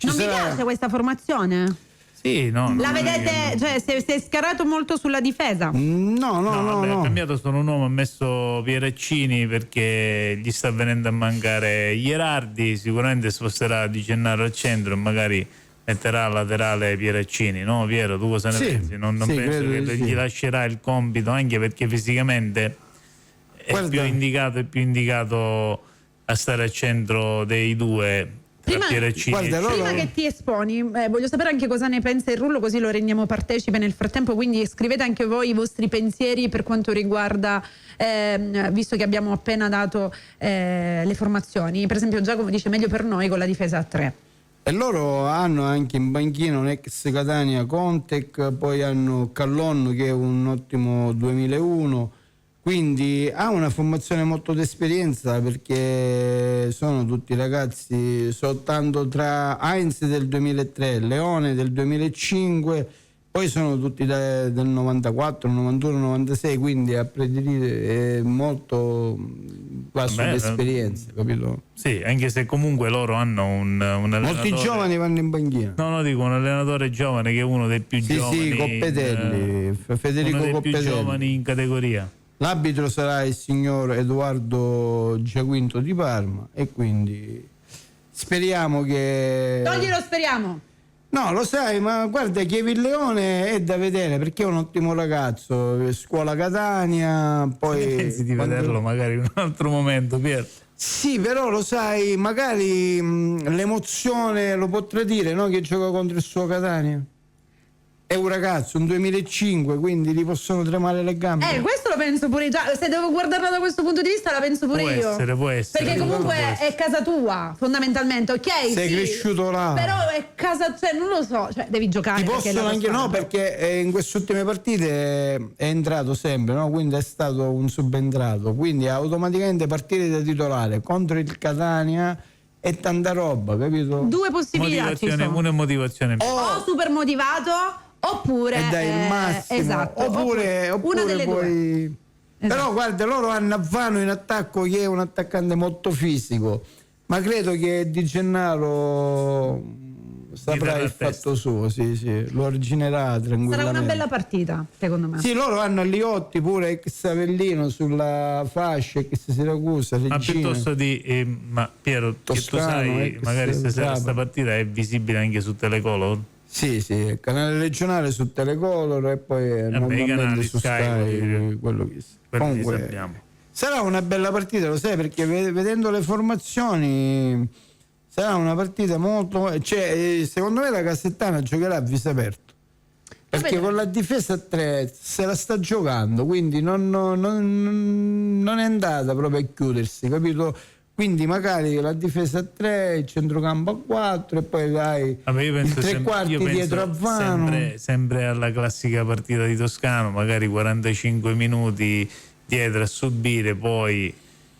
Mi piace questa formazione? Sì, no. La vedete, cioè si è scarato molto sulla difesa? No. Ha cambiato solo un uomo, ha messo Pieraccini perché gli sta venendo a mancare Ierardi, sicuramente sposterà Di Gennaro al centro e magari metterà al laterale Pieraccini, no Piero? Tu cosa ne pensi? Non penso che gli lascerà il compito, anche perché fisicamente è più indicato a stare al centro dei due. Prima che ti esponi, voglio sapere anche cosa ne pensa il Rullo, così lo rendiamo partecipe nel frattempo, quindi scrivete anche voi i vostri pensieri per quanto riguarda, visto che abbiamo appena dato le formazioni. Per esempio Giacomo dice meglio per noi con la difesa a 3. E loro hanno anche in banchina un ex Catania, Contec, poi hanno Callon che è un ottimo 2001, quindi ha una formazione molto d'esperienza, perché sono tutti ragazzi, soltanto tra Heinz del 2003, Leone del 2005, poi sono tutti del 94, 91, 96, quindi a predire è molto basso d'esperienza, capito? Sì, anche se comunque loro hanno un allenatore. Molti giovani vanno in banchina. No, dico un allenatore giovane che è uno dei più giovani. Sì, Coppetelli, Federico uno dei Coppetelli. più giovani in categoria. L'arbitro sarà il signor Edoardo Giaquinto di Parma, e quindi speriamo che... Toglilo, speriamo! No, lo sai, ma guarda, Kevin Leone è da vedere, perché è un ottimo ragazzo, scuola Catania, poi... Pensi di vederlo magari in un altro momento, Pier? Sì, però lo sai, magari l'emozione lo può tradire, no? Che gioca contro il suo Catania. È un ragazzo, un 2005, quindi gli possono tremare le gambe. Questo lo penso pure già. Se devo guardarla da questo punto di vista, la penso pure io. Può essere. Perché comunque è casa tua, fondamentalmente, ok? Sei cresciuto là. Però è casa, cioè non lo so, cioè devi giocare. Ti possono anche perché in queste ultime partite è entrato sempre, no? Quindi è stato un subentrato. Quindi automaticamente partire da titolare contro il Catania è tanta roba, capito? Due possibilità ci sono. Una motivazione. O super motivato, oppure dai il massimo, esatto, oppure una delle due. Esatto. Però guarda, loro hanno Vano in attacco, che è un attaccante molto fisico, ma credo che Di Gennaro saprà il fatto suo, sì, lo originerà tranquillamente. Sarà una bella partita, secondo me. Sì, loro hanno Liotti pure ex Avellino sulla fascia, ex Siracusa, Regina. Ma piuttosto di ma Piero, Toscano, che tu sai, magari stasera questa partita è visibile anche su Telecolor? Sì, canale regionale su Telecolor e poi normalmente su Sky, quello che comunque sarà una bella partita, lo sai, perché vedendo le formazioni sarà una partita molto, secondo me la Casertana giocherà a viso aperto, perché con la difesa a 3 se la sta giocando, quindi non è andata proprio a chiudersi, capito? Quindi magari la difesa a 3, il centrocampo a 4 e poi dai i tre quarti dietro a Vano. Sempre alla classica partita di Toscano, magari 45 minuti dietro a subire, poi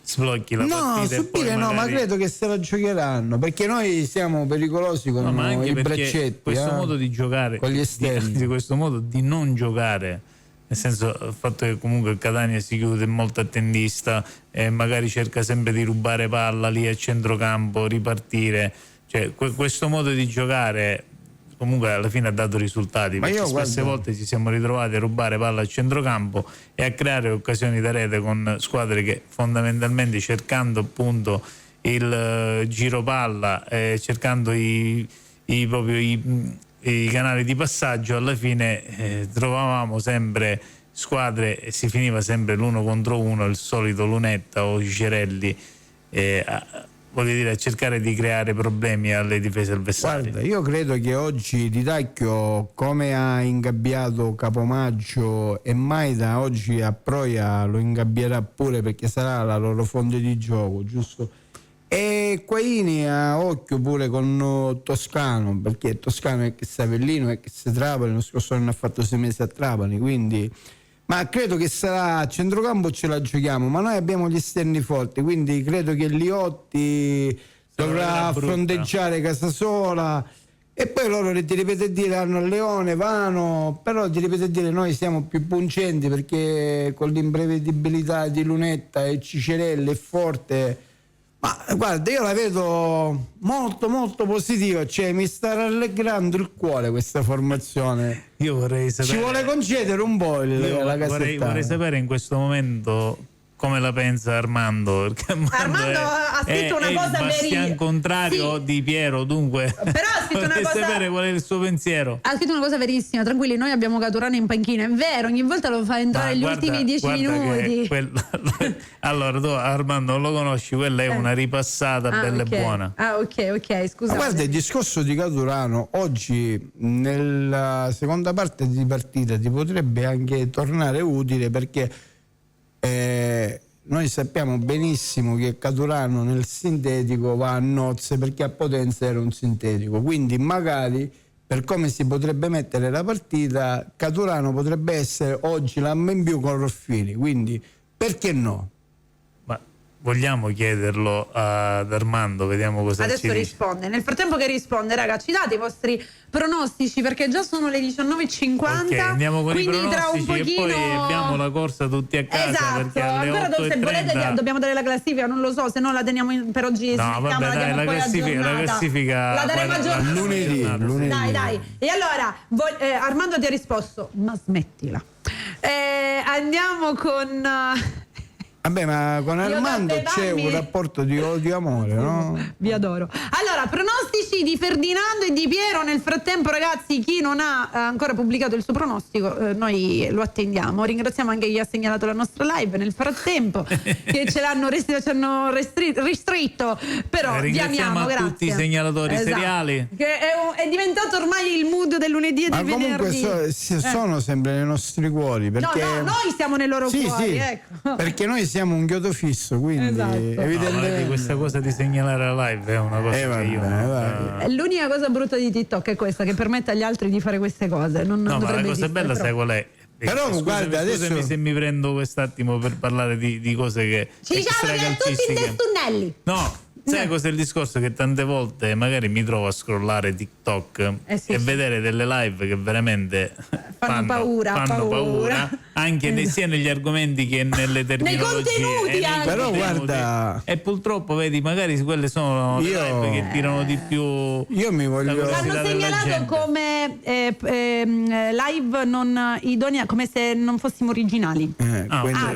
sblocchi la partita. Subire e poi ma credo che se la giocheranno, perché noi siamo pericolosi con i braccetti. Questo modo di giocare, con gli esterni, questo modo di non giocare, nel senso, il fatto che comunque il Catania si chiude molto attendista e magari cerca sempre di rubare palla lì a centrocampo, ripartire, cioè questo modo di giocare comunque alla fine ha dato risultati, perché spesse volte ci siamo ritrovati a rubare palla a centrocampo e a creare occasioni da rete con squadre che fondamentalmente, cercando appunto il giro palla, cercando i canali di passaggio, alla fine trovavamo sempre squadre e si finiva sempre l'1 contro 1, il solito Lunetta o Cicerelli, voglio dire, a cercare di creare problemi alle difese avversarie. Guarda, io credo che oggi Di Tacchio, come ha ingabbiato Capomaggio e mai da oggi a Proia lo ingabbierà pure, perché sarà la loro fonte di gioco, giusto? E Quaini a occhio pure con Toscano, perché Toscano è che Savellino, è che se Trapani, lo scorso anno ha fatto 6 mesi a Trapani, quindi ma credo che sarà a centrocampo, ce la giochiamo, ma noi abbiamo gli esterni forti, quindi credo che Liotti dovrà fronteggiare Casasola e poi loro, ti ripeto a dire, hanno Leone, Vano, però ti ripeto a dire noi siamo più pungenti, perché con l'imprevedibilità di Lunetta e Cicerelli è forte. Ma guarda, io la vedo molto molto positiva, cioè mi sta rallegrando il cuore questa formazione. Io vorrei sapere, ci vuole concedere un po' la Casertana. Vorrei sapere in questo momento come la pensa Armando, perché Armando ha scritto una cosa verissima, al contrario di Piero, dunque però ha scritto una cosa, sapere qual è il suo pensiero. Ha scritto una cosa verissima, tranquilli, noi abbiamo Caturano in panchina, è vero, ogni volta lo fa entrare ultimi 10 minuti. Allora tu Armando non lo conosci, quella è una ripassata bella e buona. Ok, scusa. Guarda, il discorso di Caturano oggi nella seconda parte di partita ti potrebbe anche tornare utile, perché noi sappiamo benissimo che Caturano nel sintetico va a nozze, perché a Potenza era un sintetico, quindi magari per come si potrebbe mettere la partita Caturano potrebbe essere oggi l'amma in più con Ruffini, quindi perché no? Ma vogliamo chiederlo ad Armando, vediamo cosa adesso ci risponde. Nel frattempo che risponde, raga, ci date i vostri pronostici, perché già sono le 19:50. Ok, andiamo con i pronostici tra un pochino... e poi abbiamo la corsa tutti a casa, esatto, perché alle ancora 8:30... se volete dobbiamo dare la classifica, non lo so, se no la teniamo per oggi. No, vabbè, dai, la classifica la daremo aggiornata lunedì. Dai. E allora Armando ti ha risposto, ma smettila. Andiamo con Vabbè, ma con Armando c'è un rapporto di odio-amore, no? Vi adoro. Allora, pronostici di Ferdinando e di Piero. Nel frattempo, ragazzi, chi non ha ancora pubblicato il suo pronostico, noi lo attendiamo. Ringraziamo anche chi ha segnalato la nostra live nel frattempo, che ci hanno ristretto. Però vi amiamo, grazie. A tutti i segnalatori seriali. Che è diventato ormai il mood del lunedì e del venerdì. Comunque sono sempre nei nostri cuori. Perché... No, noi siamo nei loro cuori. Sì, ecco. Perché noi siamo un chiodo fisso, quindi evidentemente questa cosa di segnalare la live è una cosa che io l'unica cosa brutta di TikTok è questa, che permette agli altri di fare queste cose. Non ma la cosa esistere, bella, sai qual è? Però guarda, scusami se mi prendo quest'attimo per parlare di cose che ci diciamo che tutti in tunnelli. No, sai cos'è il discorso? Che tante volte magari mi trovo a scrollare TikTok e vedere delle live che veramente fanno paura. Anche sia negli argomenti che nelle terminologie. contenuti anche. Però guarda, e purtroppo vedi, magari quelle sono le live che tirano di più. Io mi voglio. L'hanno segnalato come live non idonea, come se non fossimo originali.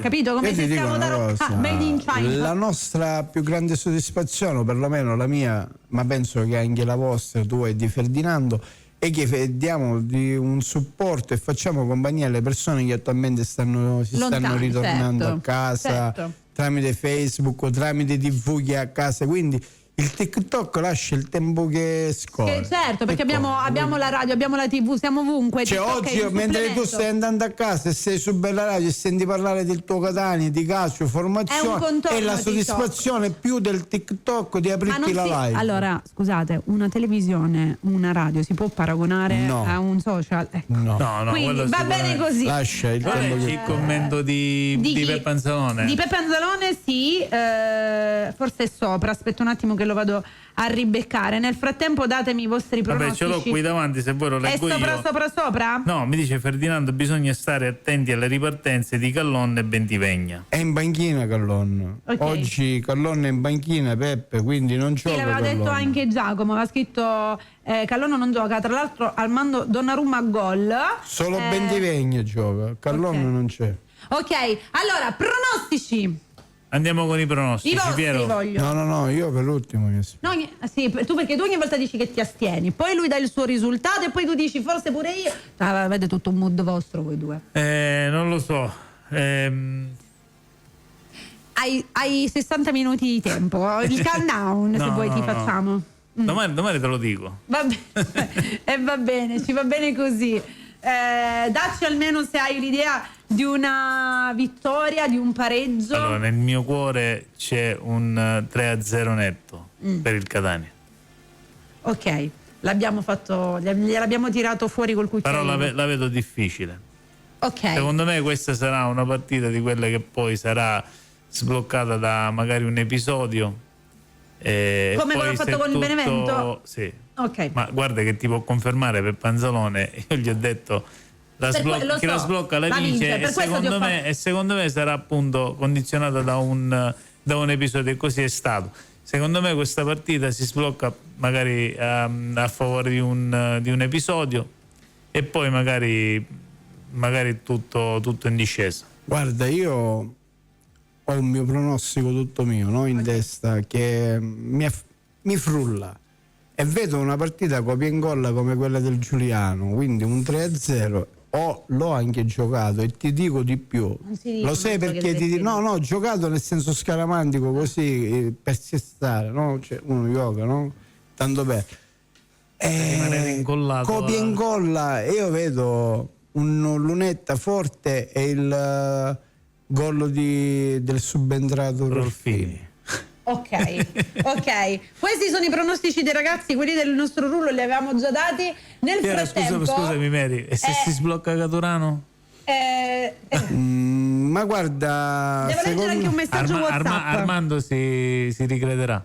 Capito? Come io se ti dico stiamo una da cosa, made in China. la nostra più grande soddisfazione, o perlomeno la mia, ma penso che anche la vostra, tua e di Ferdinando, è che diamo di un supporto e facciamo compagnia alle persone che attualmente stanno ritornando a casa, tramite Facebook o tramite TV che è a casa, quindi il TikTok lascia il tempo che scorre. Certo, perché abbiamo la radio, abbiamo la TV, siamo ovunque. Cioè oggi, mentre tu stai andando a casa e sei su Bella Radio e senti parlare del tuo Catania, di calcio, formazione, è la soddisfazione più del TikTok di aprirti la live. Allora, scusate, una televisione, una radio si può paragonare a un social? Ecco. No. Quindi va bene così. Lascia il tempo che... il commento di Peppe Panzalone. Di Peppe Panzalone, sì, forse è sopra. Aspetta un attimo che lo vado a ribeccare. Nel frattempo datemi i vostri pronostici. Vabbè, ce l'ho qui davanti, se voi lo leggo io. È sopra? No, mi dice Ferdinando, bisogna stare attenti alle ripartenze di Callon e Bentivegna. È in banchina Callon. Okay. Oggi Callon è in banchina, Peppe, quindi non gioca. Sì, l'aveva Callon. detto anche Giacomo, aveva scritto Callon non gioca, tra l'altro Armando Donnarumma a gol. Solo Bentivegna gioca, Callon non c'è. Ok, allora, pronostici. Andiamo con i pronostici. I vostri Piero. voglio. No, io per l'ultimo Sì, tu perché tu ogni volta dici che ti astieni, poi lui dà il suo risultato e poi tu dici forse pure io. Avete tutto un mood vostro voi due. Non lo so. Hai 60 minuti di tempo, il countdown se vuoi ti facciamo. Domani te lo dico. Va bene, e va bene, ci va bene così. Dacci almeno se hai l'idea di una vittoria, di un pareggio. Allora, nel mio cuore c'è un 3-0 netto per il Catania. Ok, gliel'abbiamo tirato fuori col cucchiaino. Però la vedo difficile. Ok. Secondo me questa sarà una partita di quelle che poi sarà sbloccata da magari un episodio. Come poi l'ho fatto con il Benevento? Sì. Ok. Ma guarda che ti può confermare per Panzalone, io gli ho detto chi la sblocca la vince, e secondo me sarà appunto condizionata da un episodio, e così è stato. Secondo me questa partita si sblocca magari a favore di un episodio e poi magari tutto in discesa. Guarda, io ho un mio pronostico tutto mio, no? In testa, che mi frulla e vedo una partita copia e incolla come quella del Giuliano, quindi un 3-0. L'ho anche giocato e ti dico di più, lo sai perché ti dico? No, ho giocato nel senso scaramantico, così per stare, no? Cioè, uno gioca, no? Tanto per rimanere incollato, copia e incolla, e io vedo un Lunetta forte e il gol del subentrato Rolfini. Ok, questi sono i pronostici dei ragazzi, quelli del nostro rullo li avevamo già dati. Nel frattempo, scusami Mary, e se si sblocca Caturano? Ma guarda, devo leggere anche un messaggio WhatsApp. Armando si ricrederà.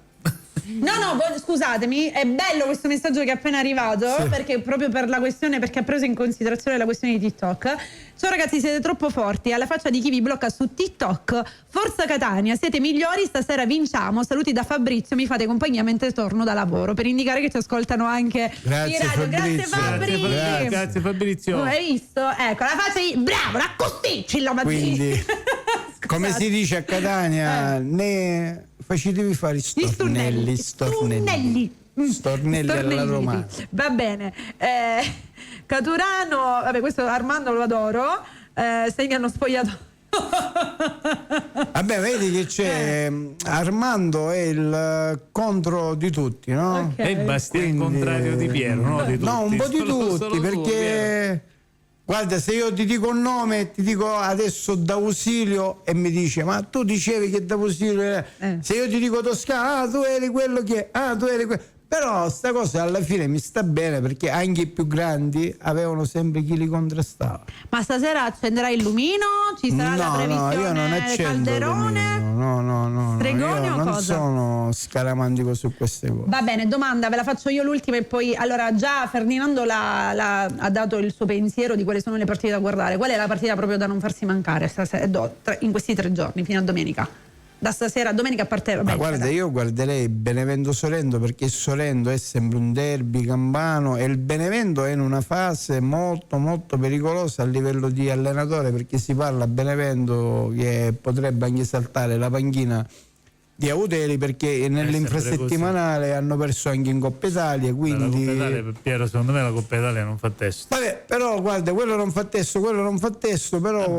No, scusatemi, è bello questo messaggio che è appena arrivato, perché proprio per la questione, perché ha preso in considerazione la questione di TikTok. Ciao ragazzi, siete troppo forti, alla faccia di chi vi blocca su TikTok. Forza Catania, siete migliori, stasera vinciamo. Saluti da Fabrizio, mi fate compagnia mentre torno da lavoro, per indicare che ci ascoltano anche Grazie, in radio. Fabrizio. Grazie Fabrizio. Hai visto? Ecco, la faccia di bravo, raccosticci la mattina. Quindi, come si dice a Catania, ne facetevi fare stornelli alla romana. Va bene. Caturano, vabbè, questo Armando lo adoro. Segnano spogliato. Vabbè, vedi che c'è Armando è il contro di tutti, no? Okay. E il Bastian contrario di Piero, no? Di tutti. No, un po' di tutti, perché guarda, se io ti dico un nome, ti dico adesso D'Ausilio e mi dice ma tu dicevi che D'Ausilio era... Se io ti dico Toscano, tu eri quello che... tu eri quello... Però sta cosa alla fine mi sta bene, perché anche i più grandi avevano sempre chi li contrastava. Ma stasera accenderai il lumino? Ci sarà la previsione io non accendo il Calderone? lumino. No, Stregoni io o non cosa? sono scaramantico su queste cose. Va bene, domanda, ve la faccio io l'ultima e poi... Allora, già Ferdinando ha dato il suo pensiero di quali sono le partite da guardare. Qual è la partita proprio da non farsi mancare in questi 3 giorni, fino a domenica? Da stasera a domenica a parte... Ma guarda, io guarderei Benevento-Sorrento, perché il Sorrento è sempre un derby campano e il Benevento è in una fase molto molto pericolosa a livello di allenatore, perché si parla a Benevento che potrebbe anche saltare la panchina di Auteri, perché nell'infrasettimanale hanno perso anche in Coppa Italia, quindi... La Coppa Italia, Piero, secondo me la Coppa Italia non fa testo. Vabbè, però guarda, quello non fa testo, però...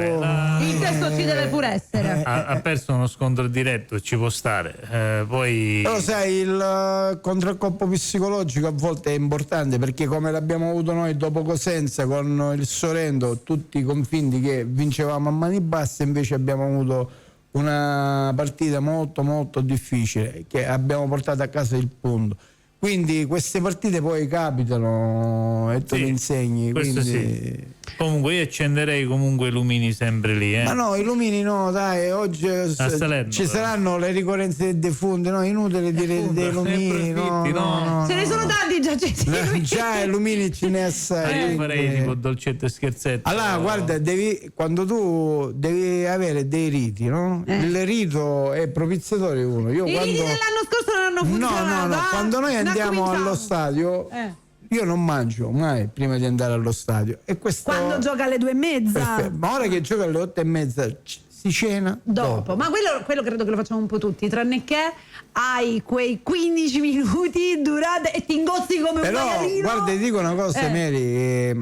Il testo ci deve pure essere. Ha perso uno scontro diretto, ci può stare. Poi... Però sai, il contraccoppo psicologico a volte è importante, perché come l'abbiamo avuto noi dopo Cosenza con il Sorrento, tutti convinti che vincevamo a mani basse, invece abbiamo avuto una partita molto molto difficile, che abbiamo portato a casa il punto. Quindi queste partite poi capitano e te le insegni. Questo quindi... sì. Comunque io accenderei comunque i lumini sempre lì. Ma no, i lumini no, dai, oggi ci saranno le ricorrenze dei defunti, no, inutile dire dei lumini, no. Ce ne sono tanti già accesi. Già i lumini ce ne assai. Io farei tipo dolcetto e scherzetto. Allora, guarda, quando tu devi avere dei riti, no? Il rito è propiziatorio uno. I riti dell'anno scorso non hanno funzionato. No, quando noi andiamo allo stadio... Io non mangio mai prima di andare allo stadio. E quando gioca alle 2:30? Perfetto. Ma ora che gioca alle 8:30 si cena dopo. Ma quello credo che lo facciamo un po' tutti, tranne che hai quei 15 minuti durante e ti ingozzi come un maialino. Guarda, ti dico una cosa, Mary,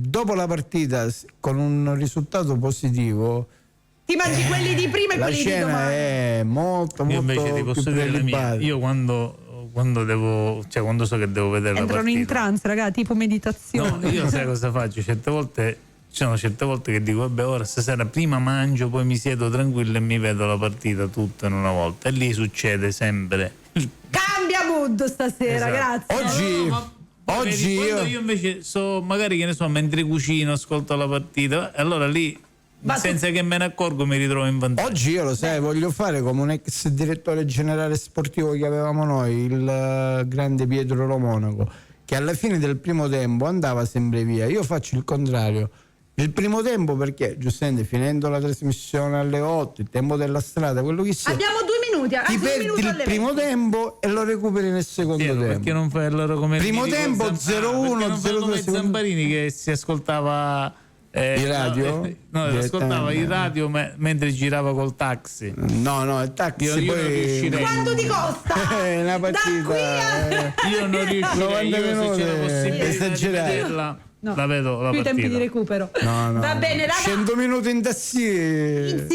dopo la partita con un risultato positivo ti mangi quelli di prima e quelli di domani. La cena è molto io molto invece ti posso più dire la mia. prelibata. Io quando so che devo vedere entrano la partita, in trance, raga, tipo meditazione. no, io sai cosa faccio? Certe volte che dico vabbè, ora stasera prima mangio, poi mi siedo tranquillo e mi vedo la partita tutta in una volta, e lì succede sempre. Cambia mood stasera, esatto. grazie. Oggi quando io invece magari, che ne so, mentre cucino ascolto la partita, e allora lì senza che me ne accorgo mi ritrovo in vantaggio. Oggi io lo sai, voglio fare come un ex direttore generale sportivo che avevamo noi, il grande Pietro Romonaco, che alla fine del primo tempo andava sempre via. Io faccio il contrario. Il primo tempo, perché giustamente finendo la trasmissione alle 8, il tempo della strada, quello che sia, abbiamo 2 minuti, ti perdi il primo tempo e lo recuperi nel secondo tempo. Perché non fai allora come primo tempo 0-1, 0-2 Zamparini, che si ascoltava il radio? Ascoltava il radio mentre girava col taxi. No, il taxi io poi non riuscirei. Quanto ti costa? È una partita. Io non riuscirei. Se c'è la possibilità di vederla, la vedo la più partita. tempi di recupero. No. Va bene, raga. 100 minuti in taxi.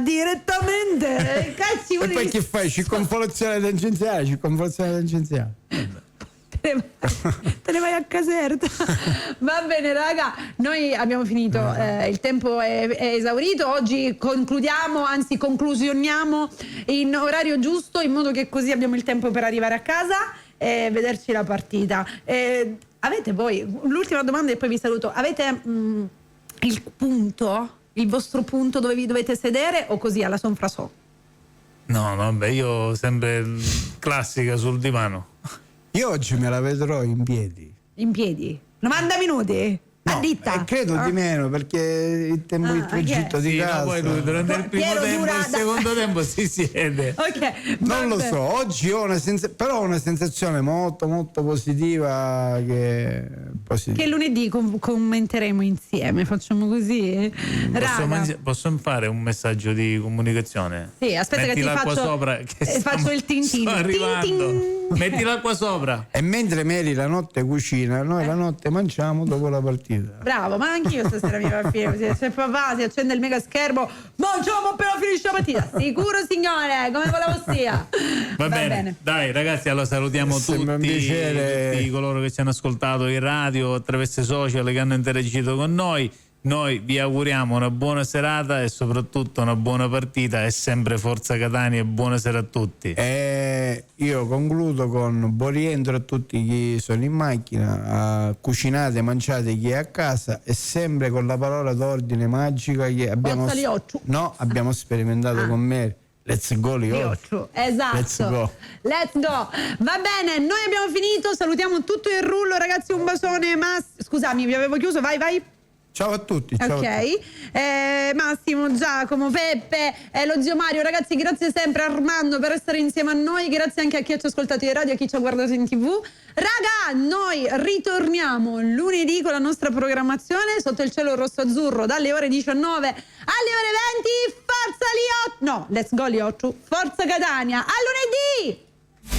Direttamente. Cazzi, e poi che fai? Circonvoluzione tangenziale. Te ne vai a Caserta. Va bene, raga, noi abbiamo finito, il tempo è esaurito. Oggi conclusioniamo in orario giusto, in modo che così abbiamo il tempo per arrivare a casa e vederci la partita. Avete voi, l'ultima domanda e poi vi saluto, avete il vostro punto dove vi dovete sedere, o così alla sonfrasò? No, vabbè, io sempre classica sul divano. Io oggi me la vedrò in piedi. In piedi? 90 minuti? A ditta? Credo di meno, perché il tempo di tragitto di casa. Poi lui durante il primo tempo e il secondo tempo si siede. Ok, non lo so, oggi ho una sensazione molto molto positiva, che lunedì commenteremo insieme, facciamo così. Posso fare un messaggio di comunicazione? Sì, aspetta. Metti che ti l'acqua sopra, che faccio il tintino. Sto arrivando. Metti l'acqua sopra. E mentre Mary la notte cucina, noi la notte mangiamo dopo la partita. Bravo, ma anch'io stasera mi va fine. Se papà si accende il mega schermo, mangiamo appena finisce la partita. Sicuro, signore, come volevo sia. Va bene. Dai, ragazzi, allora salutiamo tutti coloro che ci hanno ascoltato in radio, attraverso i social, che hanno interagito con noi. Noi vi auguriamo una buona serata e soprattutto una buona partita, e sempre Forza Catania, e buonasera a tutti. io concludo con buon rientro a tutti chi sono in macchina, cucinate, mangiate chi è a casa, e sempre con la parola d'ordine magica che abbiamo, abbiamo sperimentato con Mary. Let's go Liocciu. Esatto. Let's go. Let's go. Va bene, noi abbiamo finito, salutiamo tutto il rullo, ragazzi, un bacione. Scusami, vi avevo chiuso, vai. Ciao a tutti. Ciao ok, a tutti. Massimo, Giacomo, Peppe, lo zio Mario, ragazzi, grazie sempre, Armando, per essere insieme a noi, grazie anche a chi ci ha ascoltato in radio e a chi ci ha guardato in TV. Raga, noi ritorniamo lunedì con la nostra programmazione sotto il cielo rosso-azzurro dalle ore 19 alle ore 20. Forza Liocciu! No, let's go Liocciu! Forza Catania! A lunedì!